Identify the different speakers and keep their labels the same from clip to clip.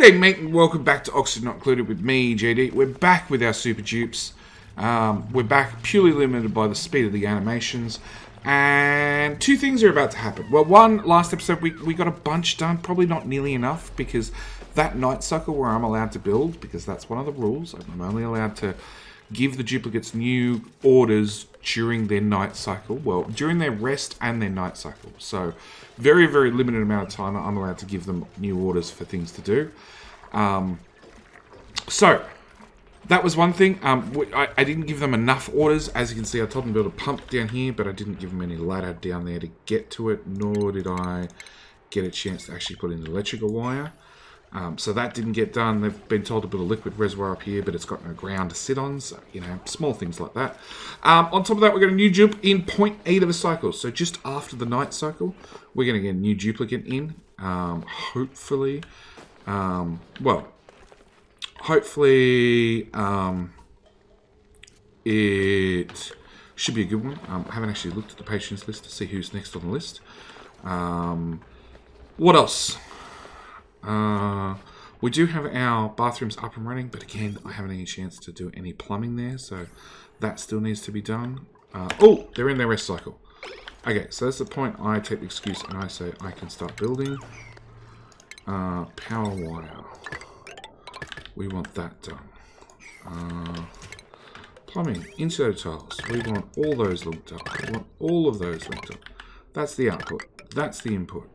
Speaker 1: G'day mate and welcome back to Oxygen Not Included with me, JD. We're back with our super dupes. We're back purely limited by the speed of the animations. And two things are about to happen. Well, one, last episode we got a bunch done. Probably not nearly enough because that night cycle where I'm allowed to build, because that's one of the rules. I'm only allowed to give the duplicates new orders during their night cycle. Well, during their rest and their night cycle. So very, very limited amount of time I'm allowed to give them new orders for things to do. So that was one thing. I didn't give them enough orders. As you can see, I told them to build a pump down here, but I didn't give them any ladder down there to get to it, nor did I get a chance to actually put in the electrical wire. So that didn't get done. They've been told to build a liquid reservoir up here, but it's got no ground to sit on. So, you know, small things like that. On top of that, we're going to new dupe in 0.8 of a cycle. So just after the night cycle, we're going to get a new duplicate in. Hopefully, it should be a good one. I haven't actually looked at the patrons list to see who's next on the list. What else? We do have our bathrooms up and running, but again, I haven't any chance to do any plumbing there, so that still needs to be done. Oh, they're in their rest cycle. Okay, so that's the point I take the excuse and I say I can start building. Power wire. We want that done. Plumbing, insulated tiles. We want all those linked up. We want all of those linked up. That's the output. That's the input.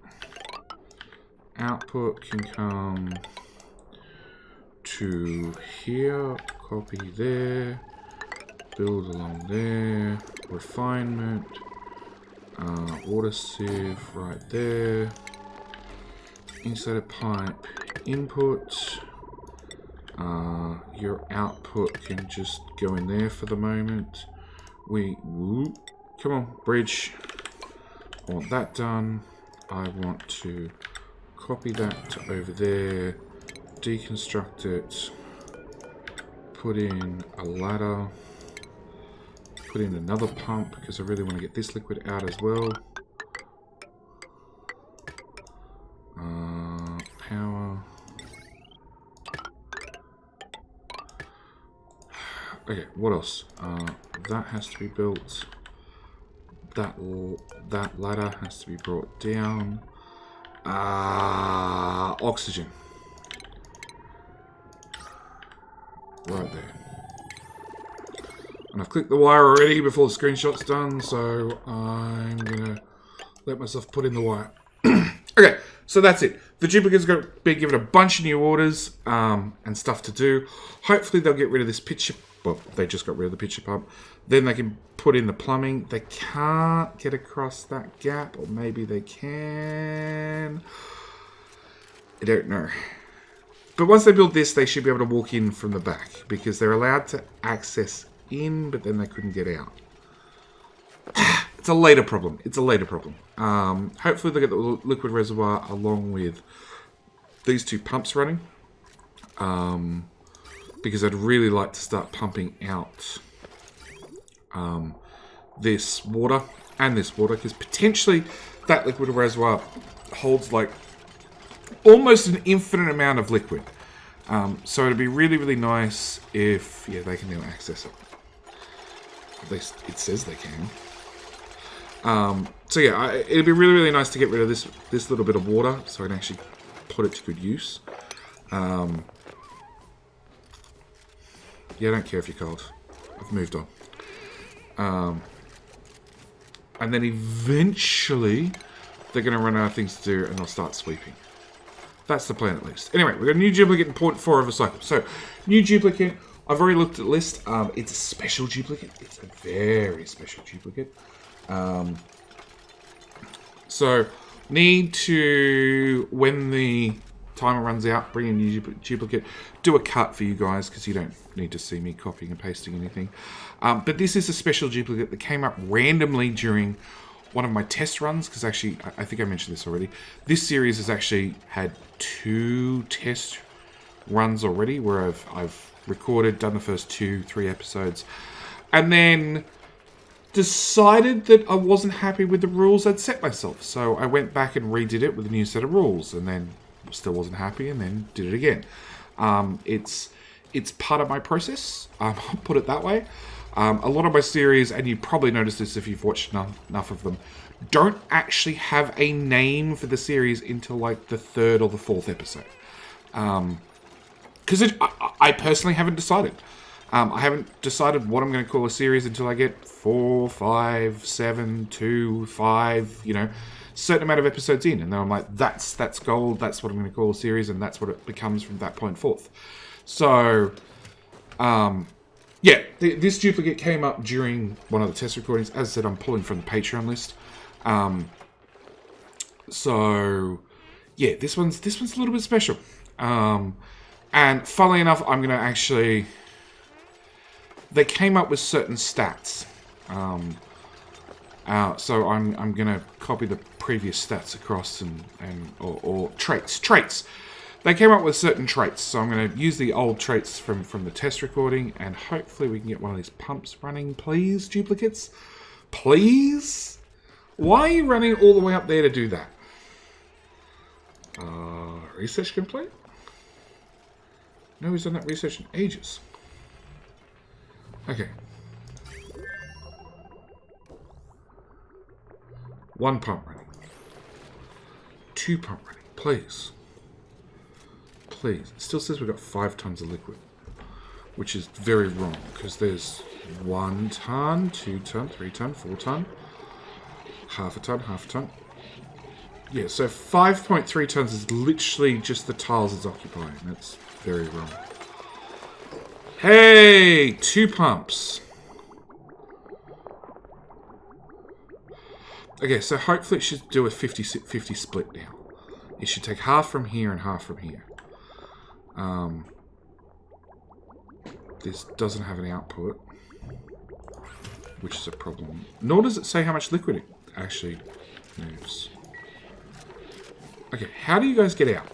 Speaker 1: Output can come to here, copy there, build along there, refinement, water sieve right there, insulated pipe input, your output can just go in there for the moment. Come on, bridge, I want that done. I want to copy that to over there, deconstruct it, put in a ladder, put in another pump because I really want to get this liquid out as well. Power. Okay, what else? That has to be built. That ladder has to be brought down. Oxygen. Right there. And I've clicked the wire already before the screenshot's done, so I'm gonna let myself put in the wire. Okay, so that's it. The duplicate's going to be given a bunch of new orders and stuff to do. Hopefully they'll get rid of this picture. Well, they just got rid of the pitcher pump. Then they can put in the plumbing. They can't get across that gap, or maybe they can. I don't know. But once they build this, they should be able to walk in from the back because they're allowed to access in, but then they couldn't get out. It's a later problem. It's a later problem. Hopefully they'll get the liquid reservoir along with these two pumps running. Because I'd really like to start pumping out this water and this water, because potentially that liquid reservoir holds like almost an infinite amount of liquid. So it'd be really, really nice if they can now access it. At least it says they can. So yeah, it'd be really, really nice to get rid of this little bit of water so I can actually put it to good use. Yeah, I don't care if you're cold. I've moved on. And then eventually, they're going to run out of things to do and they'll start sweeping. That's the plan at least. Anyway, we've got a new duplicate in 0.4 of a cycle. So, new duplicate. I've already looked at the list. It's a special duplicate. It's a very special duplicate. So, need to, when the timer runs out, bring a new duplicate, do a cut for you guys because you don't need to see me copying and pasting anything. But this is a special duplicate that came up randomly during one of my test runs, because actually, I think I mentioned this already. This series has actually had 2 test runs already where I've recorded, done the first 2-3 episodes, and then decided that I wasn't happy with the rules I'd set myself. So I went back and redid it with a new set of rules, and then still wasn't happy, and then did it again. It's part of my process. I'll put it that way. A lot of my series, and you probably noticed this if you've watched enough of them, don't actually have a name for the series until like the 3rd or the 4th episode. Because I personally haven't decided. I haven't decided what I'm going to call a series until I get 4, 5, 7, 2, 5, certain amount of episodes in. And then I'm like, that's gold, that's what I'm going to call a series, and that's what it becomes from that point forth. So, yeah, this duplicate came up during one of the test recordings. As I said, I'm pulling from the Patreon list. So, yeah, this one's a little bit special. And funnily enough, I'm going to actually... They came up with certain stats. So I'm going to copy the previous stats across or traits. Traits. They came up with certain traits. So I'm going to use the old traits from the test recording, and hopefully we can get one of these pumps running. Please, duplicates? Please? Why are you running all the way up there to do that? Research complete? No, he's done that research in ages. Okay. 1 pump running. 2 pump running. Please. Please. It still says we've got 5 tons of liquid, which is very wrong, because there's 1 ton, 2 ton, 3 ton, 4 ton, half a ton, half a ton. Yeah, so 5.3 tons is literally just the tiles it's occupying. That's very wrong. Hey, 2 pumps. Okay, so hopefully it should do a 50-50 split now. It should take half from here and half from here. This doesn't have an output, which is a problem. Nor does it say how much liquid it actually moves. Okay, how do you guys get out?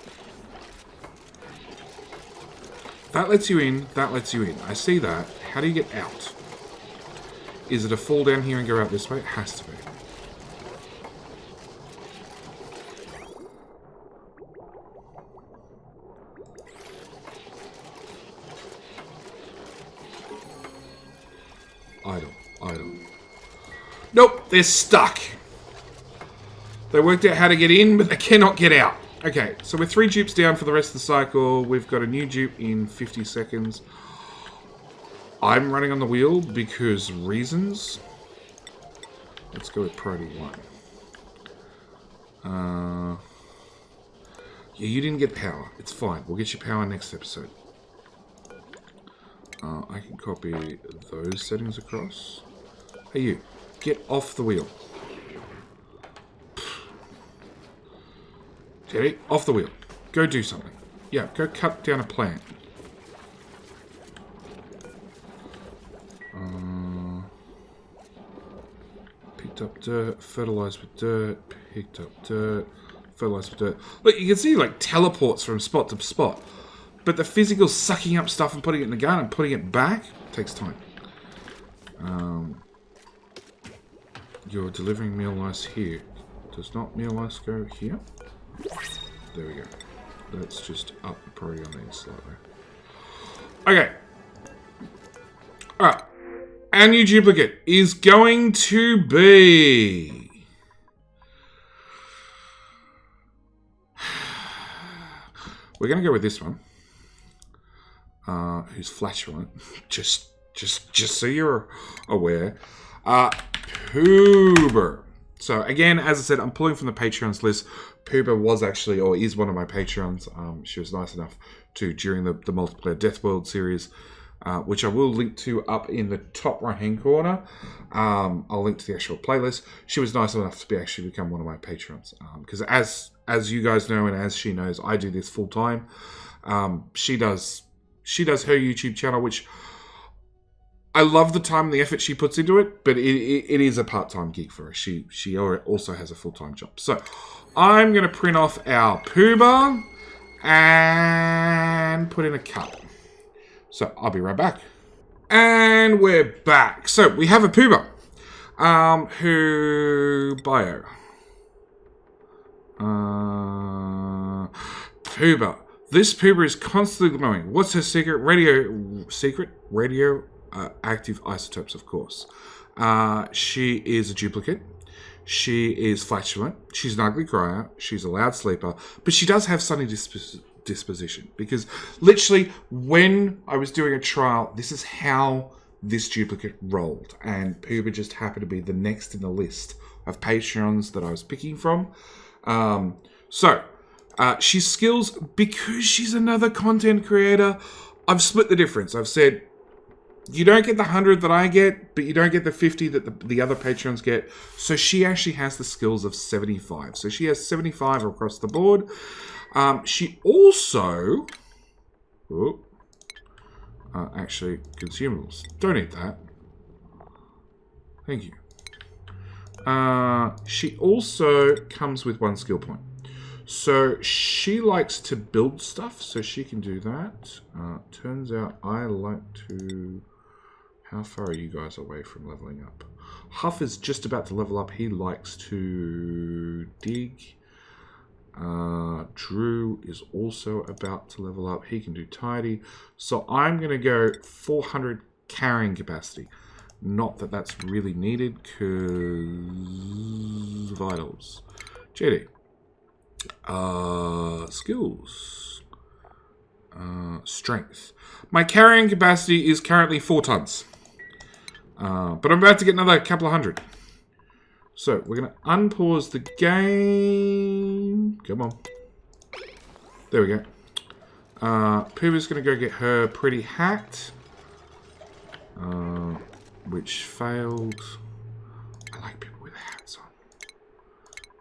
Speaker 1: That lets you in, that lets you in. I see that. How do you get out? Is it a fall down here and go out this way? It has to be. Idle. Nope, they're stuck. They worked out how to get in, but they cannot get out. Okay, so we're 3 dupes down for the rest of the cycle. We've got a new dupe in 50 seconds. I'm running on the wheel because reasons. Let's go with priority 1. Yeah, you didn't get power. It's fine. We'll get you power next episode. I can copy those settings across. Hey, you. Get off the wheel. Teddy, off the wheel. Go do something. Yeah, go cut down a plant. Picked up dirt, fertilized with dirt, picked up dirt, fertilized with dirt. Look, you can see, like, teleports from spot to spot. But the physical sucking up stuff and putting it in the gun and putting it back takes time. You're delivering meal ice here. Does not meal ice go here? There we go. Let's just up the priority on these slightly. Okay. Alright. Our new duplicate is going to be... We're going to go with this one. Who's flatulent. Just so you're aware. P0ober. So again, as I said, I'm pulling from the Patreons list. P0ober was actually, or is one of my Patreons. She was nice enough to, during the multiplayer Death World series, which I will link to up in the top right hand corner. I'll link to the actual playlist. She was nice enough to actually become one of my Patreons. Because as you guys know, and as she knows, I do this full time. She does her YouTube channel, which I love the time and the effort she puts into it, but it is a part-time gig for her. She also has a full-time job. So I'm going to print off our P0ober and put in a cut. So I'll be right back. And we're back. So we have a P0ober. Who bio? P0ober. This P0ober is constantly glowing. What's her secret? Radioactive isotopes, of course. She is a duplicate. She is flatulent. She's an ugly crier. She's a loud sleeper. But she does have sunny disposition. Because literally, when I was doing a trial, this is how this duplicate rolled. And P0ober just happened to be the next in the list of Patreons that I was picking from. She's skills, because she's another content creator, I've split the difference. I've said, you don't get the 100 that I get, but you don't get the 50 that the other Patreons get. So she actually has the skills of 75. So she has 75 across the board. She also... actually, consumables. Don't need that. Thank you. She also comes with 1 skill point. So she likes to build stuff, so she can do that. Turns out I like to... How far are you guys away from leveling up? Huff is just about to level up. He likes to dig. Drew is also about to level up. He can do tidy. So I'm going to go 400 carrying capacity. Not that that's really needed, because vitals. JD. Skills. Strength. My carrying capacity is currently 4 tons. But I'm about to get another couple of 100. So we're going to unpause the game. Come on. There we go. P0ober's going to go get her pretty hat. Which failed. I like people with hats on.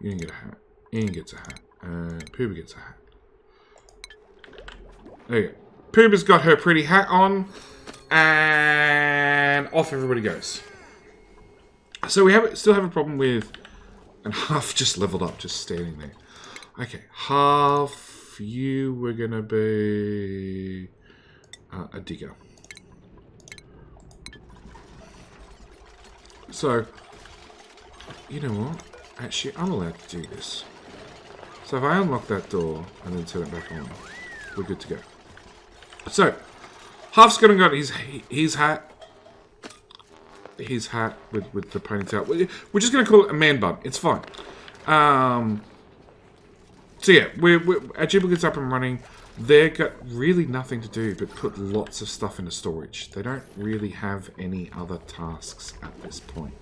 Speaker 1: You didn't get a hat. Ian gets a hat. P0ober gets a hat. There you go. P0ober's got her pretty hat on. And off everybody goes. So we still have a problem with... And Half just leveled up, just standing there. Okay, Half, you were going to be a digger. So, you know what? Actually, I'm allowed to do this. So if I unlock that door and then turn it back on, we're good to go. So, Half's gonna got his hat. His hat with the ponytail. We're just gonna call it a man bun. It's fine. So yeah, our duplicate's up and running. They've got really nothing to do but put lots of stuff into storage. They don't really have any other tasks at this point.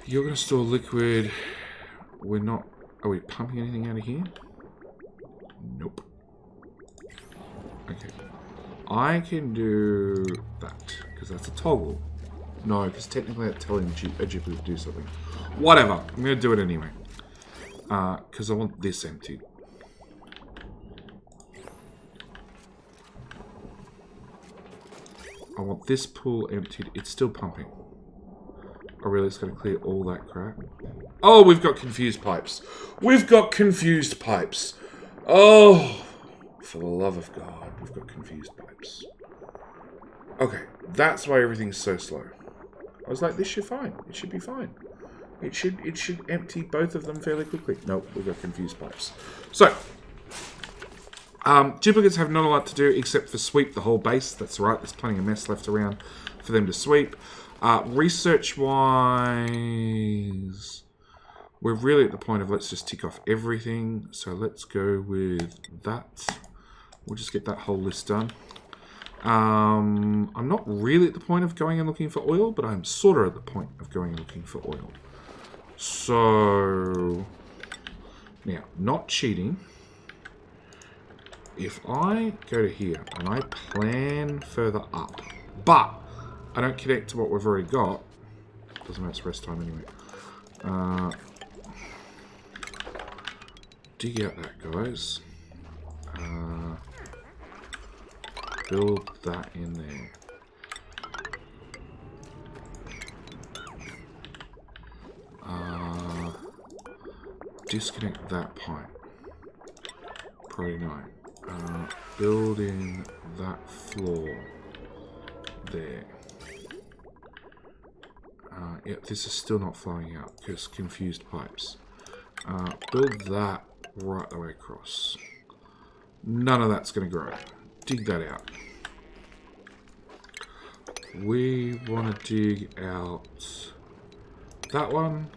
Speaker 1: You're going to store liquid. We're not... Are we pumping anything out of here? Nope. Okay. I can do that, because that's a toggle. No, because technically that's telling a duplicate to do something. Whatever. I'm going to do it anyway. Because I want this emptied. I want this pool emptied. It's still pumping. Oh, really? It's going to clear all that crap? Oh, we've got confused pipes. We've got confused pipes. Oh, for the love of God, we've got confused pipes. Okay, that's why everything's so slow. I was like, this should fine. It should be fine. It should empty both of them fairly quickly. Nope, we've got confused pipes. So, duplicates have not a lot to do except for sweep the whole base. That's right, there's plenty of mess left around for them to sweep. Research-wise, we're really at the point of let's just tick off everything. So let's go with that. We'll just get that whole list done. I'm not really at the point of going and looking for oil, but I'm sort of at the point of going and looking for oil. So, now, not cheating. If I go to here and I plan further up, but I don't connect to what we've already got, doesn't matter, it's rest time anyway. Dig out that, guys. Build that in there. Disconnect that pipe. Priority 9. Building that floor there. Yeah, this is still not flowing out because confused pipes. Build that right the way across. None of that's going to grow. Dig that out. We want to dig out that one.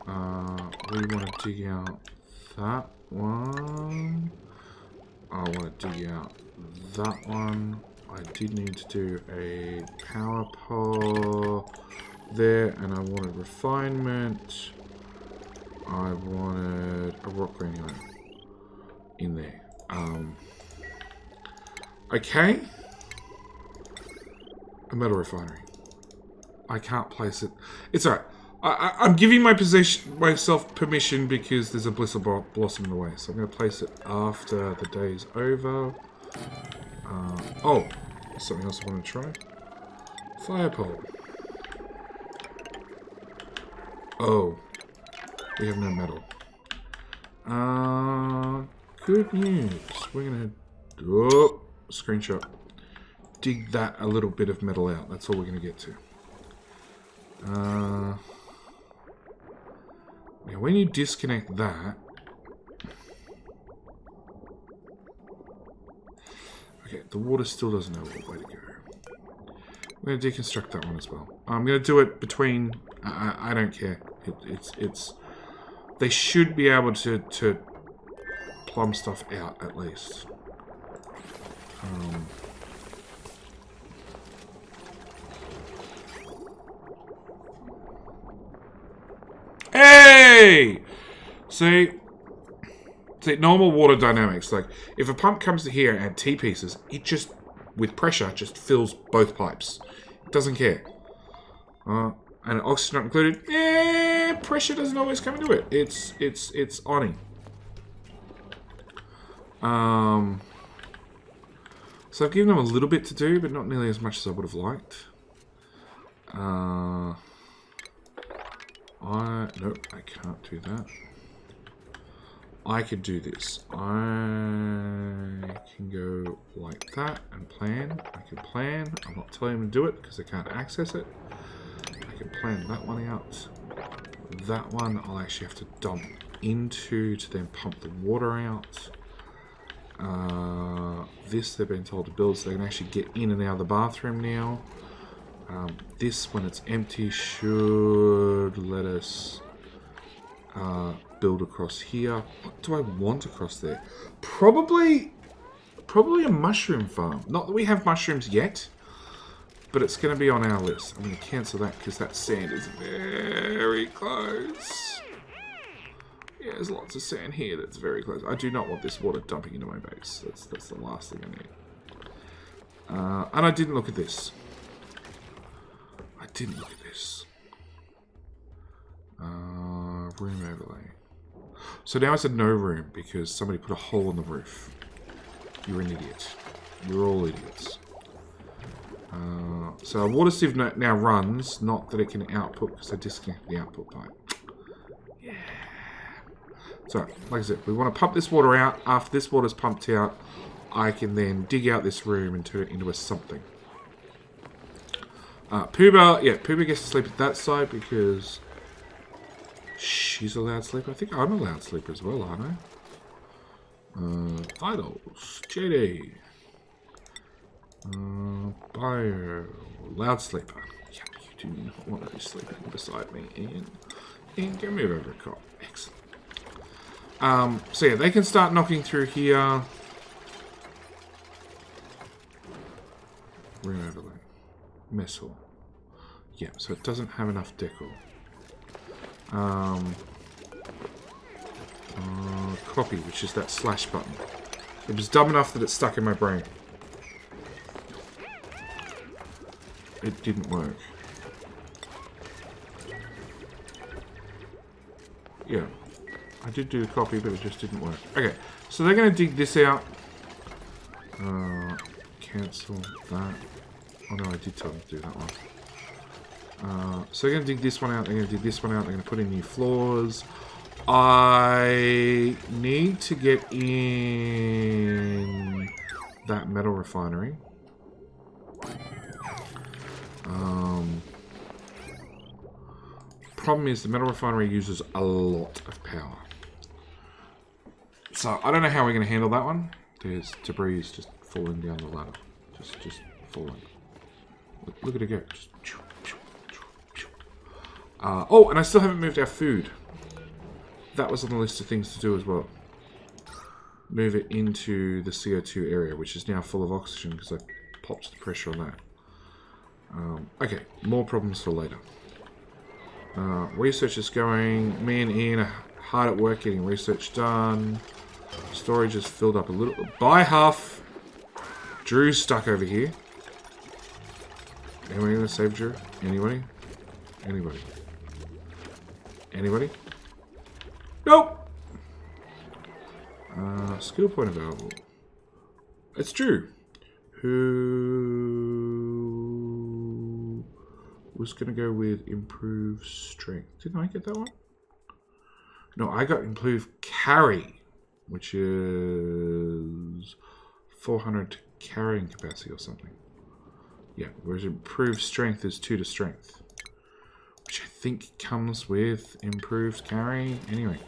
Speaker 1: We want to dig out that one. I want to dig out that one. I did need to do a power pole there, and I wanted refinement. I wanted a rock granule in there. Okay. A metal refinery. I can't place it. It's alright. I'm giving myself permission because there's a Blistle Blossom in the way. So I'm going to place it after the day's over. Oh, something else I want to try. Fire pole. Oh, we have no metal. Good news. We're going to screenshot. Dig that a little bit of metal out. That's all we're going to get to. Now, when you disconnect that... Okay, the water still doesn't know what way to go. We're going to deconstruct that one as well. I'm going to do it between... I don't care. It's... They should be able to plumb stuff out, at least. Hey! See, normal water dynamics. Like, if a pump comes to here and T pieces, it just, with pressure, just fills both pipes. It doesn't care. And oxygen not included. Pressure doesn't always come into it. It's on. So I've given them a little bit to do, but not nearly as much as I would have liked. Nope, I can't do that. I could do this. I can go like that and plan. I can plan. I'm not telling them to do it because I can't access it. I can plan that one out. That one I'll actually have to dump into to then pump the water out. This they've been told to build so they can actually get in and out of the bathroom now. This, when it's empty, should let us build across here. What do I want across there? Probably a mushroom farm. Not that we have mushrooms yet, but it's going to be on our list. I'm going to cancel that because that sand is very close. Yeah, there's lots of sand here that's very close. I do not want this water dumping into my base. That's the last thing I need. And I didn't look at this. Didn't look at this. Room overlay. So now it's a no room because somebody put a hole in the roof. You're an idiot. You're all idiots. So our water sieve now runs, not that it can output because I disconnected the output pipe. Yeah. So, like I said, we want to pump this water out. After this water's pumped out, I can then dig out this room and turn it into a something. P0ober gets to sleep at that side because she's a loud sleeper. I think I'm a loud sleeper as well, aren't I? Vitals, JD, Bio, loud sleeper. Yeah, you do not want to be sleeping beside me, and go move over a cop. Excellent. So yeah, they can start knocking through here. Room overlay. Mess hall. Yeah, so it doesn't have enough decor. Copy, which is that slash button. It was dumb enough that it stuck in my brain. It didn't work. Yeah, I did do the copy, but it just didn't work. Okay, so they're going to dig this out. Cancel that. Oh no, I did tell them to do that one. So they're going to dig this one out, they're going to dig this one out, they're going to put in new floors. I need to get in that metal refinery. problem is the metal refinery uses a lot of power. So I don't know how we're going to handle that one. There's debris just falling down the ladder. Just falling. Look at it go. Just... oh, and I still haven't moved our food. That was on the list of things to do as well. Move it into the CO2 area, which is now full of oxygen because I popped the pressure on that. Okay, more problems for later. Research is going. Me and Ian are hard at work getting research done. Storage is filled up a little by half. Drew's stuck over here. Anybody gonna save Drew? Anybody? Anybody? Anybody? Nope! Skill point available. It's Drew. Who was gonna go with improved strength. Didn't I get that one? No, I got improved carry, which is 400 carrying capacity or something. Yeah, whereas improved strength is 2 to strength, which I think comes with improved carry. Anyway,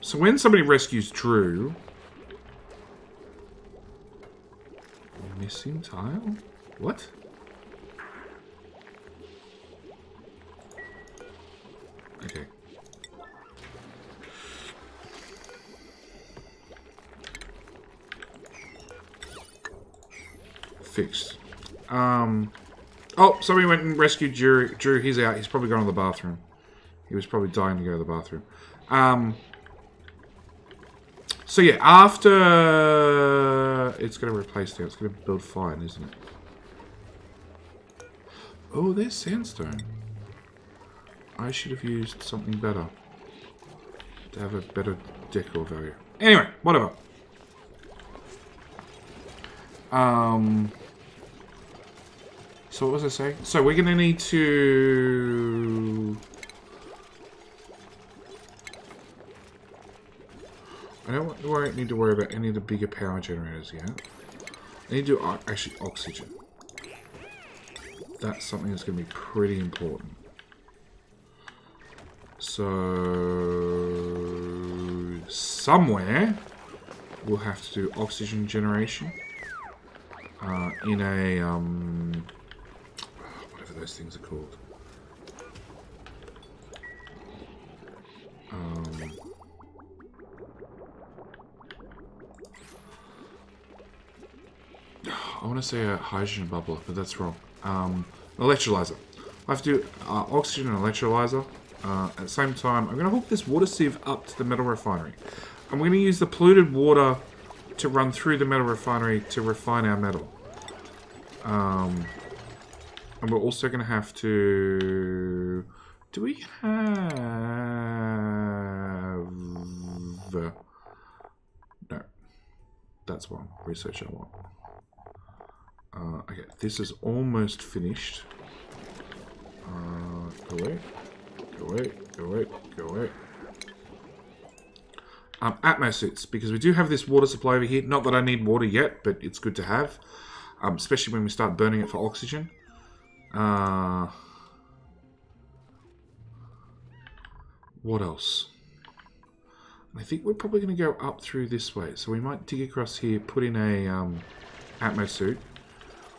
Speaker 1: so when somebody rescues Drew, missing tile? What? Okay. Fixed. Oh, somebody went and rescued Drew. He's out. He's probably gone to the bathroom. He was probably dying to go to the bathroom. So yeah, after it's going to replace that, it's going to build fine, isn't it? Oh, there's sandstone. I should have used something better to have a better decor value. Anyway, whatever. So what was I saying? So we're going to need to... I don't need to worry about any of the bigger power generators yet. I need to do actually oxygen. That's something that's going to be pretty important. So somewhere we'll have to do oxygen generation in a whatever those things are called. I want to say a hydrogen bubbler, but that's wrong. Electrolyzer. I have to do oxygen and electrolyzer. At the same time, I'm going to hook this water sieve up to the metal refinery. I'm going to use the polluted water to run through the metal refinery to refine our metal. And we're also going to have to... Do we have... No. That's one. Research I want. Okay, this is almost finished. Go away. Go away. Go away. Go away. Atmo suits, because we do have this water supply over here. Not that I need water yet, but it's good to have. Especially when we start burning it for oxygen. What else? I think we're probably going to go up through this way. So we might dig across here, put in a Atmo suit.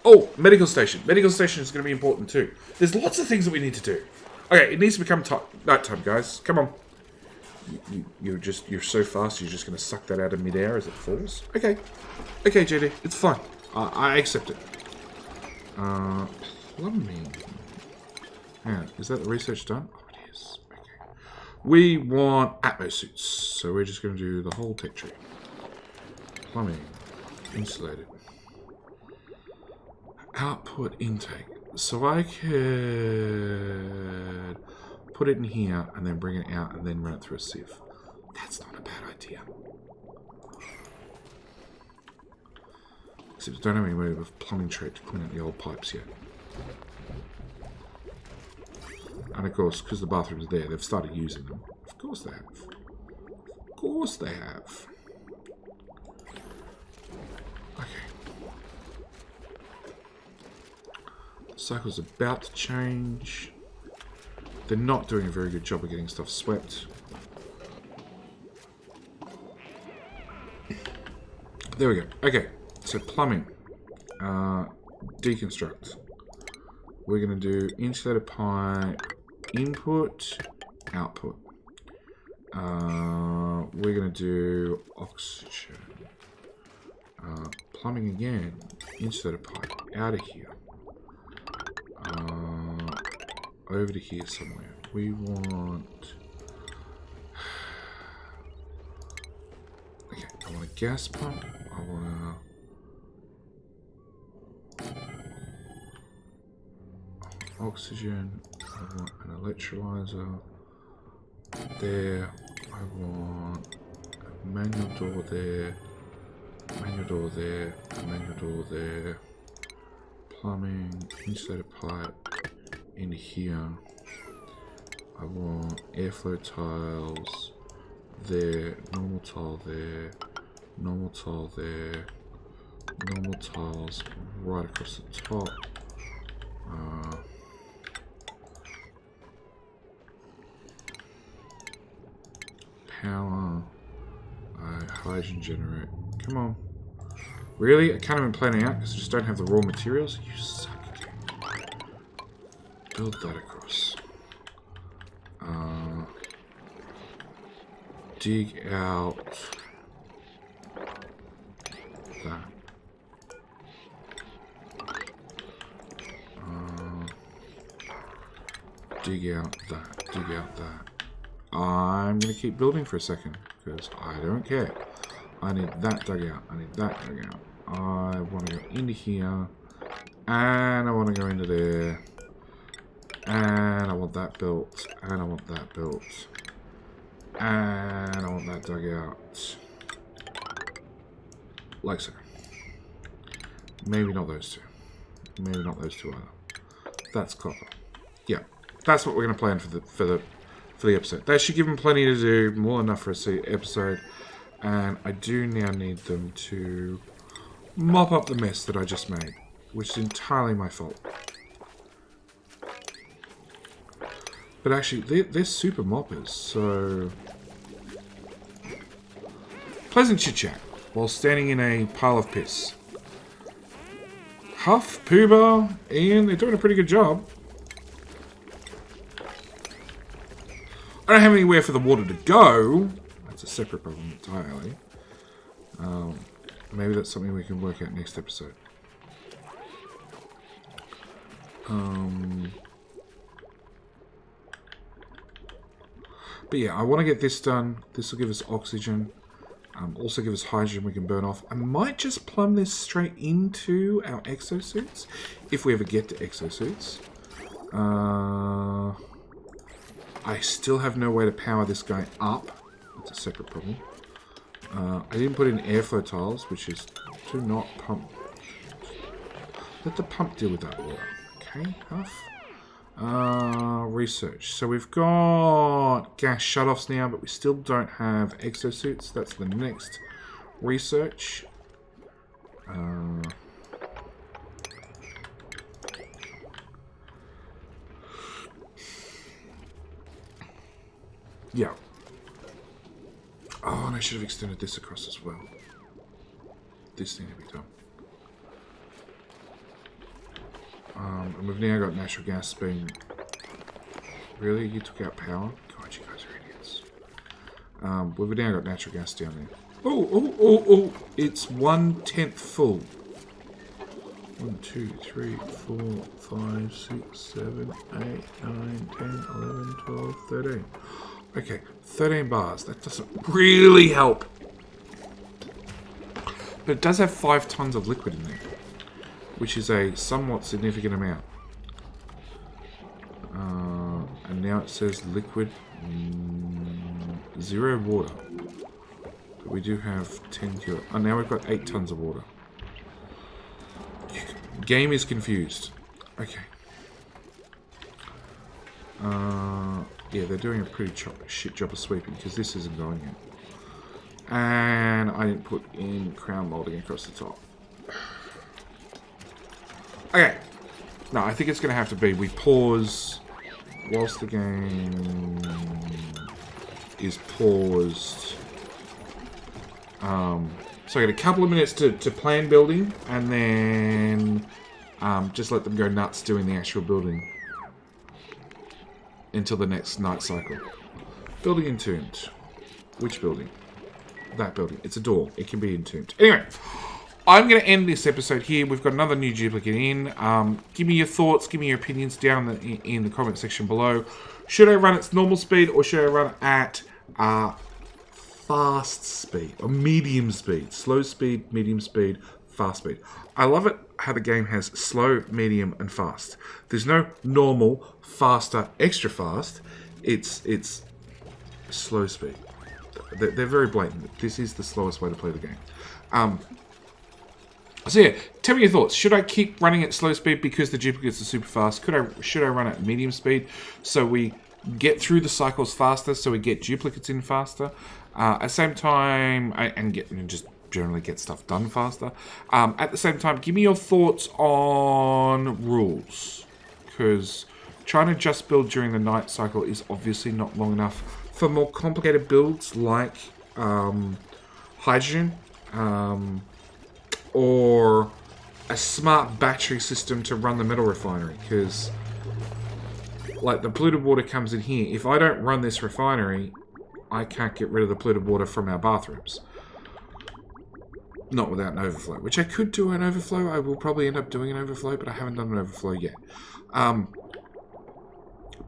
Speaker 1: Oh, medical station. Medical station is going to be important too. There's lots of things that we need to do. Okay, it needs to become night time, guys. Come on. You're so fast, you're just going to suck that out of midair as it falls. Okay. Okay, JD. It's fine. I accept it. Plumbing. Hang on. Is that the research done? Oh, it is. Okay. We want Atmo suits. So we're just going to do the whole tech tree. Plumbing. Insulated. Output intake. So I could put it in here and then bring it out and then run it through a sieve. That's not a bad idea. Except I don't have any way of plumbing trade to clean out the old pipes yet. And of course, because the bathroom's there, they've started using them. Of course they have. Of course they have. Cycle's about to change. They're not doing a very good job of getting stuff swept. There we go. Okay, so plumbing. Deconstruct. We're going to do insulated pipe, input, output. We're going to do oxygen. Plumbing again. Insulated pipe. Out of here. Over to here somewhere. We want... Okay, I want a gas pump. I want oxygen. I want an electrolyzer. There. I want a manual door there. Manual door there. A manual door there. Plumbing. Insulated pipe. In here. I want airflow tiles. There. Normal tile there. Normal tile there. Normal tiles right across the top. Power. Hydrogen generator. Come on. Really? I can't even plan it out because I just don't have the raw materials? You suck again. Build that across. Dig out that. Dig out that. Dig out that. I'm going to keep building for a second because I don't care. I need that dug out. I need that dug out. I want to go into here. And I want to go into there. And I want that built. And I want that built. And I want that dug out. Like so. Maybe not those two. Maybe not those two either. That's copper. Yeah. That's what we're going to plan for the episode. They should give them plenty to do. More than enough for a episode. And I do now need them to mop up the mess that I just made. Which is entirely my fault. But actually, they're super moppers, so... Pleasant chit-chat while standing in a pile of piss. Huff, P0ober, Ian, they're doing a pretty good job. I don't have anywhere for the water to go. That's a separate problem entirely. Maybe that's something we can work out next episode. But yeah, I want to get this done. This will give us oxygen. Also give us hydrogen we can burn off. I might just plumb this straight into our exosuits. If we ever get to exosuits. I still have no way to power this guy up. That's a separate problem. I didn't put in airflow tiles, which is to not pump. Let the pump deal with that water. Okay, Huff. Research. So we've got gas shutoffs now, but we still don't have exosuits. That's the next research. Yeah. Oh, and I should have extended this across as well. This thing to be done. And we've now got natural gas being... Really? You took out power? God, you guys are idiots. We've now got natural gas down there. Oh! It's 1/10 full. 1, 2, 3, 4, 5, 6, 7, 8, 9, 10, 11, 12, 13. Okay, 13 bars. That doesn't really help. But it does have 5 tons of liquid in there, which is a somewhat significant amount. And now it says liquid, 0 water. But we do have 10 kilo. Oh, now we've got 8 tons of water. Game is confused. Okay. Yeah, they're doing a pretty shit job of sweeping because this isn't going in. And I didn't put in crown molding across the top. Okay. No, I think it's going to have to be we pause whilst the game is paused. So I get a couple of minutes to plan building, and then just let them go nuts doing the actual building until the next night cycle. Building entombed. Which building? That building. It's a door. It can be entombed. Anyway, I'm going to end this episode here. We've got another new duplicate in. Give me your thoughts. Give me your opinions down in the comment section below. Should I run its normal speed, or should I run it at fast speed or medium speed? Slow speed, medium speed, fast speed. I love it how the game has slow, medium, and fast. There's no normal, faster, extra fast. It's slow speed. They're very blatant. This is the slowest way to play the game. So yeah, tell me your thoughts. Should I keep running at slow speed because the duplicates are super fast? Should I run at medium speed so we get through the cycles faster, so we get duplicates in faster? At the same time, and just generally get stuff done faster. At the same time, give me your thoughts on rules, because trying to just build during the night cycle is obviously not long enough for more complicated builds like hydrogen, or a smart battery system to run the metal refinery, because like the polluted water comes in here. If I don't run this refinery, I can't get rid of the polluted water from our bathrooms. Not without an overflow, which I could do an overflow. I will probably end up doing an overflow, but I haven't done an overflow yet.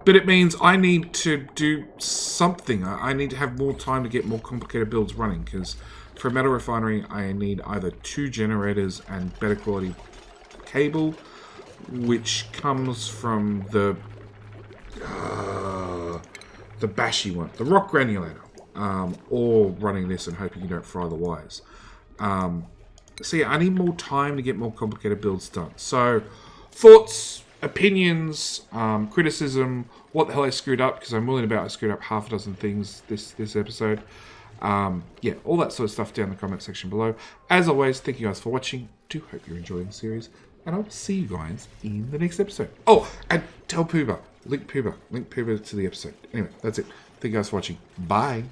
Speaker 1: But it means I need to do something. I need to have more time to get more complicated builds running, because for a metal refinery, I need either 2 generators and better quality cable, which comes from the bashy one, the rock granulator, or running this and hoping you don't fry the wires. So yeah, I need more time to get more complicated builds done. So, thoughts, opinions, criticism, what the hell I screwed up, because I'm willing to bet I screwed up half a dozen things this episode. Yeah, all that sort of stuff down in the comment section below. As always, thank you guys for watching. Do hope you're enjoying the series, and I'll see you guys in the next episode. Oh, and tell P0ober, link P0ober to the episode. Anyway, that's it. Thank you guys for watching. Bye.